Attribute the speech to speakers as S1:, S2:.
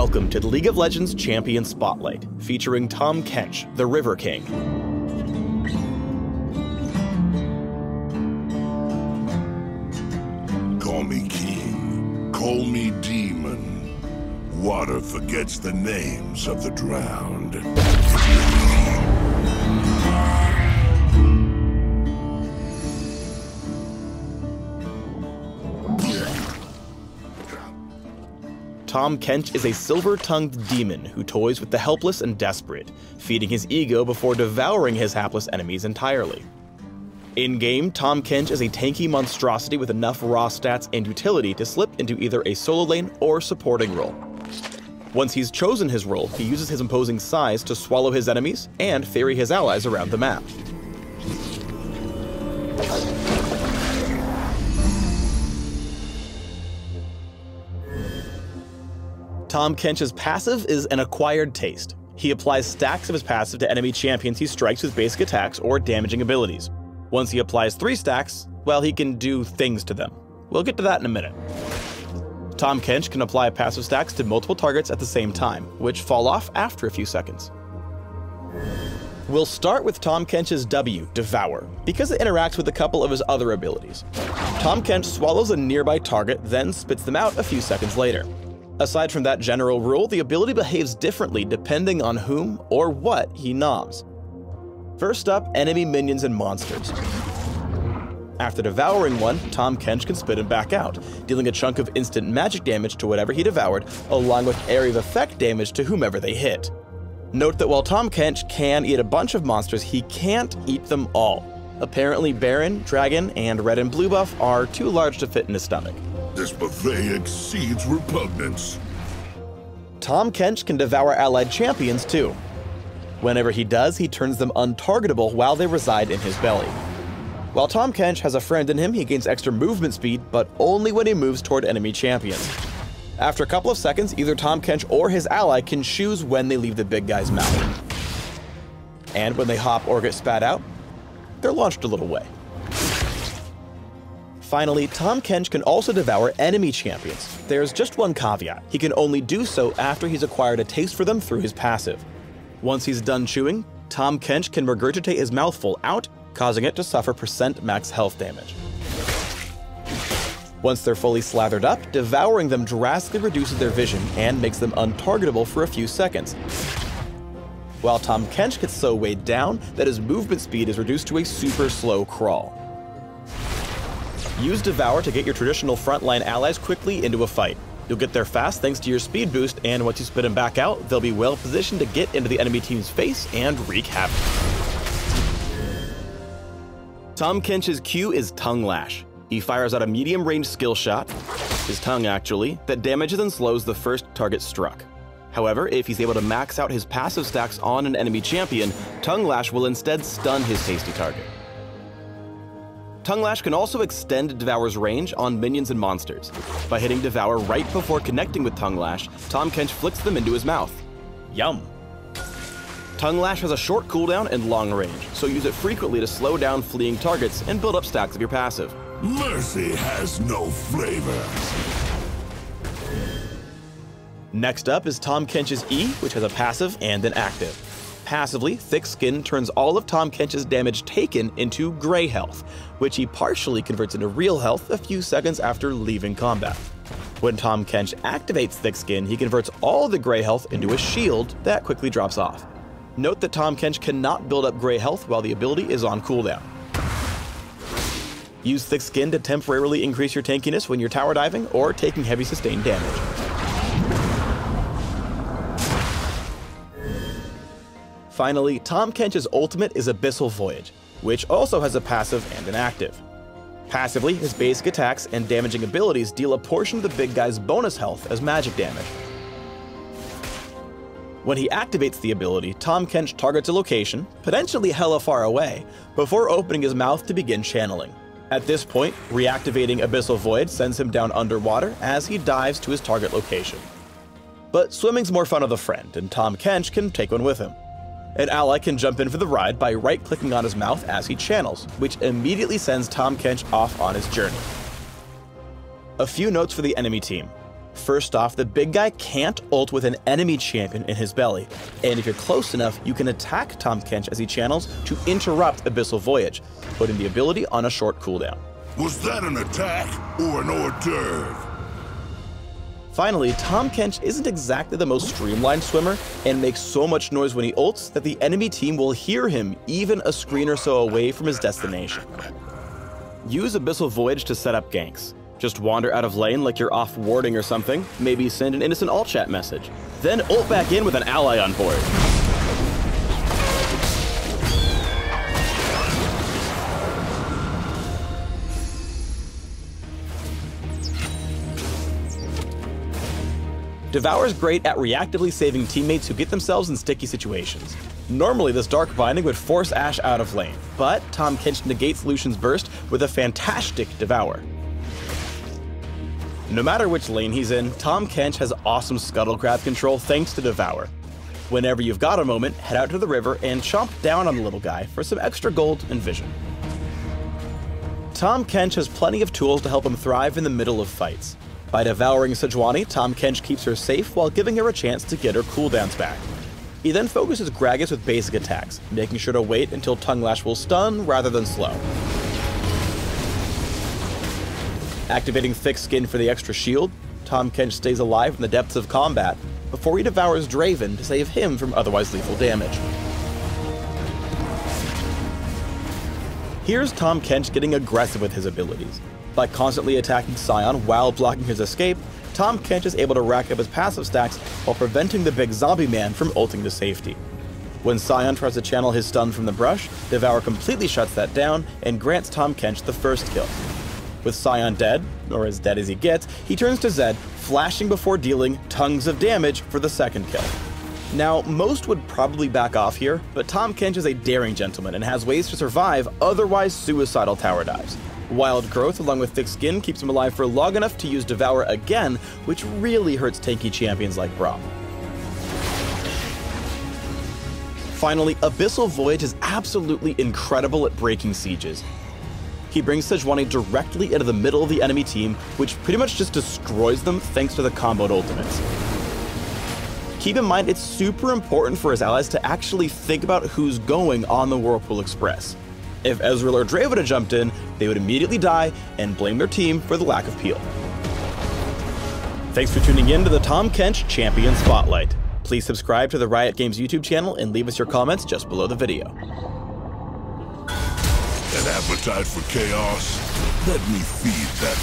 S1: Welcome to the League of Legends Champion Spotlight, featuring Tahm Kench, the River King.
S2: Call me king, call me demon. Water forgets the names of the drowned.
S1: Tahm Kench is a silver-tongued demon who toys with the helpless and desperate, feeding his ego before devouring his hapless enemies entirely. In-game, Tahm Kench is a tanky monstrosity with enough raw stats and utility to slip into either a solo lane or supporting role. Once he's chosen his role, he uses his imposing size to swallow his enemies and ferry his allies around the map. Tahm Kench's passive is an acquired taste. He applies stacks of his passive to enemy champions he strikes with basic attacks or damaging abilities. Once he applies 3 stacks, well, he can do things to them. We'll get to that in a minute. Tahm Kench can apply passive stacks to multiple targets at the same time, which fall off after a few seconds. We'll start with Tahm Kench's W, Devour, because it interacts with a couple of his other abilities. Tahm Kench swallows a nearby target, then spits them out a few seconds later. Aside from that general rule, the ability behaves differently depending on whom or what he noms. First up, enemy minions and monsters. After devouring one, Tahm Kench can spit him back out, dealing a chunk of instant magic damage to whatever he devoured, along with area of effect damage to whomever they hit. Note that while Tahm Kench can eat a bunch of monsters, he can't eat them all. Apparently Baron, Dragon, and Red and Blue buff are too large to fit in his stomach.
S2: This buffet exceeds repugnance.
S1: Tahm Kench can devour allied champions too. Whenever he does, he turns them untargetable while they reside in his belly. While Tahm Kench has a friend in him, he gains extra movement speed, but only when he moves toward enemy champions. After a couple of seconds, either Tahm Kench or his ally can choose when they leave the big guy's mouth. And when they hop or get spat out, they're launched a little way. Finally, Tahm Kench can also devour enemy champions. There's just one caveat: he can only do so after he's acquired a taste for them through his passive. Once he's done chewing, Tahm Kench can regurgitate his mouthful out, causing it to suffer % max health damage. Once they're fully slathered up, devouring them drastically reduces their vision and makes them untargetable for a few seconds. While Tahm Kench gets so weighed down that his movement speed is reduced to a super slow crawl. Use Devour to get your traditional frontline allies quickly into a fight. You'll get there fast thanks to your speed boost, and once you spit them back out, they'll be well positioned to get into the enemy team's face and wreak havoc. Tahm Kench's Q is Tongue Lash. He fires out a medium-range skill shot, his tongue actually, that damages and slows the first target struck. However, if he's able to max out his passive stacks on an enemy champion, Tongue Lash will instead stun his tasty target. Tongue Lash can also extend Devour's range on minions and monsters. By hitting Devour right before connecting with Tongue Lash, Tahm Kench flicks them into his mouth. Yum! Tongue Lash has a short cooldown and long range, so use it frequently to slow down fleeing targets and build up stacks of your passive.
S2: Mercy has no flavor.
S1: Next up is Tahm Kench's E, which has a passive and an active. Passively, Thick Skin turns all of Tahm Kench's damage taken into gray health, which he partially converts into real health a few seconds after leaving combat. When Tahm Kench activates Thick Skin, he converts all the gray health into a shield that quickly drops off. Note that Tahm Kench cannot build up gray health while the ability is on cooldown. Use Thick Skin to temporarily increase your tankiness when you're tower diving or taking heavy sustained damage. Finally, Tahm Kench's ultimate is Abyssal Voyage, which also has a passive and an active. Passively, his basic attacks and damaging abilities deal a portion of the big guy's bonus health as magic damage. When he activates the ability, Tahm Kench targets a location, potentially hella far away, before opening his mouth to begin channeling. At this point, reactivating Abyssal Void sends him down underwater as he dives to his target location. But swimming's more fun with a friend, and Tahm Kench can take one with him. An ally can jump in for the ride by right-clicking on his mouth as he channels, which immediately sends Tahm Kench off on his journey. A few notes for the enemy team. First off, the big guy can't ult with an enemy champion in his belly, and if you're close enough, you can attack Tahm Kench as he channels to interrupt Abyssal Voyage, putting the ability on a short cooldown.
S2: Was that an attack or an hors d'oeuvre?
S1: Finally, Tahm Kench isn't exactly the most streamlined swimmer, and makes so much noise when he ults that the enemy team will hear him even a screen or so away from his destination. Use Abyssal Voyage to set up ganks. Just wander out of lane like you're off warding or something, maybe send an innocent alt chat message. Then ult back in with an ally on board. Devour's great at reactively saving teammates who get themselves in sticky situations. Normally, this Dark Binding would force Ashe out of lane, but Tahm Kench negates Lucian's burst with a fantastic Devour. No matter which lane he's in, Tahm Kench has awesome scuttle grab control thanks to Devour. Whenever you've got a moment, head out to the river and chomp down on the little guy for some extra gold and vision. Tahm Kench has plenty of tools to help him thrive in the middle of fights. By devouring Sejuani, Tahm Kench keeps her safe while giving her a chance to get her cooldowns back. He then focuses Gragas with basic attacks, making sure to wait until Tongue Lash will stun rather than slow. Activating Thick Skin for the extra shield, Tahm Kench stays alive in the depths of combat before he devours Draven to save him from otherwise lethal damage. Here's Tahm Kench getting aggressive with his abilities. By constantly attacking Sion while blocking his escape, Tahm Kench is able to rack up his passive stacks while preventing the big zombie man from ulting to safety. When Sion tries to channel his stun from the brush, Devour completely shuts that down and grants Tahm Kench the first kill. With Sion dead, or as dead as he gets, he turns to Zed, flashing before dealing tons of damage for the second kill. Now, most would probably back off here, but Tahm Kench is a daring gentleman and has ways to survive otherwise suicidal tower dives. Wild Growth along with Thick Skin keeps him alive for long enough to use Devour again, which really hurts tanky champions like Braum. Finally, Abyssal Voyage is absolutely incredible at breaking sieges. He brings Sejuani directly into the middle of the enemy team, which pretty much just destroys them thanks to the comboed ultimates. Keep in mind, it's super important for his allies to actually think about who's going on the Whirlpool Express. If Ezreal or Draven had jumped in, they would immediately die and blame their team for the lack of peel. Thanks for tuning in to the Tahm Kench Champion Spotlight. Please subscribe to the Riot Games YouTube channel and leave us your comments just below the video.
S2: An appetite for chaos? Let me feed that